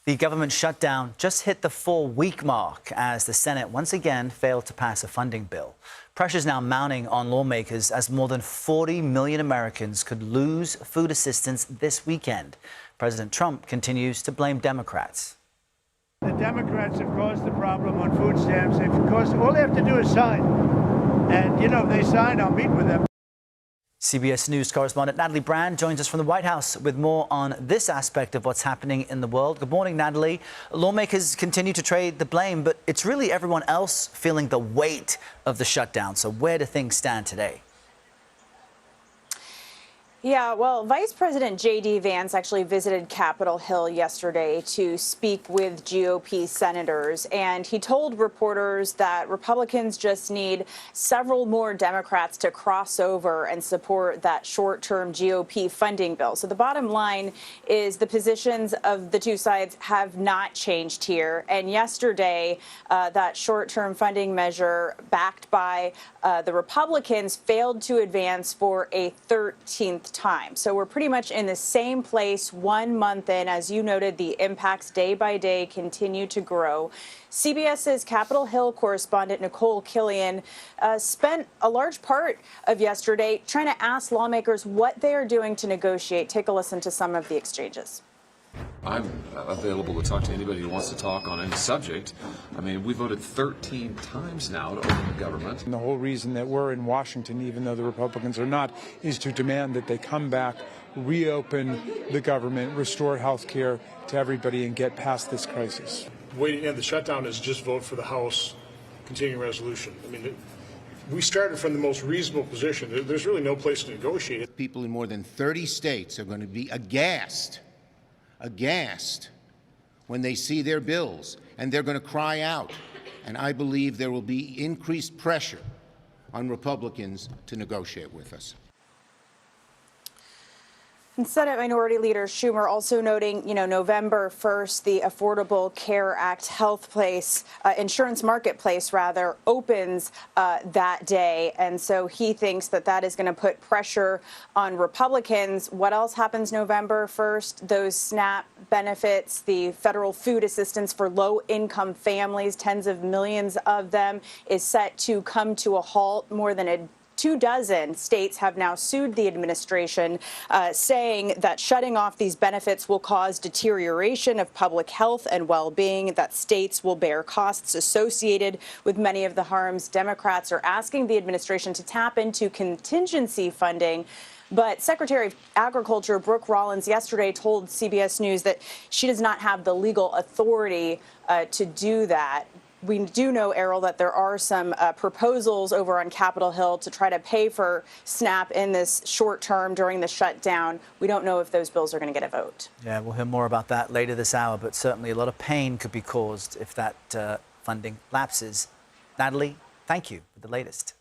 The government shutdown just hit the 4-week mark as the Senate once again failed to pass a funding bill. Pressure's now mounting on lawmakers as more than 40 million Americans could lose food assistance this weekend. President Trump continues to blame Democrats. The Democrats have caused the problem on food stamps. All they have to do is sign. And, if they sign, I'll meet with them. CBS News correspondent Natalie Brand joins us from the White House with more on this aspect of what's happening in the world. Good morning, Natalie. Lawmakers continue to trade the blame, but it's really everyone else feeling the weight of the shutdown. So where do things stand today? Yeah, well, Vice President J.D. Vance actually visited Capitol Hill yesterday to speak with GOP senators, and he told reporters that Republicans just need several more Democrats to cross over and support that short-term GOP funding bill. So the bottom line is the positions of the two sides have not changed here. And yesterday, that short-term funding measure backed by the Republicans failed to advance for a 13th time. So we're pretty much in the same place 1 month in. As you noted, the impacts day by day continue to grow. CBS's Capitol Hill correspondent Nicole Killian spent a large part of yesterday trying to ask lawmakers what they are doing to negotiate. Take a listen to some of the exchanges. I'm available to talk to anybody who wants to talk on any subject. I mean, we voted 13 times now to open the government. And the whole reason that we're in Washington, even though the Republicans are not, is to demand that they come back, reopen the government, restore health care to everybody, and get past this crisis. Waiting to end the shutdown is just vote for the House continuing resolution. I mean, we started from the most reasonable position. There's really no place to negotiate. People in more than 30 states are going to be aghast when they see their bills, and they're going to cry out. And I believe there will be increased pressure on Republicans to negotiate with us. And Senate Minority Leader Schumer also noting, November 1st, the Affordable Care Act insurance marketplace opens that day. And so he thinks that is going to put pressure on Republicans. What else happens November 1st? Those SNAP benefits, the federal food assistance for low-income families, tens of millions of them, is set to come to a halt. More than 24 states have now sued the administration, saying that shutting off these benefits will cause deterioration of public health and well-being, that states will bear costs associated with many of the harms. Democrats are asking the administration to tap into contingency funding. But Secretary of Agriculture Brooke Rollins yesterday told CBS News that she does not have the legal authority to do that. We do know, Errol, that there are some proposals over on Capitol Hill to try to pay for SNAP in this short term during the shutdown. We don't know if those bills are going to get a vote. Yeah, we'll hear more about that later this hour, but certainly a lot of pain could be caused if that funding lapses. Natalie, thank you for the latest.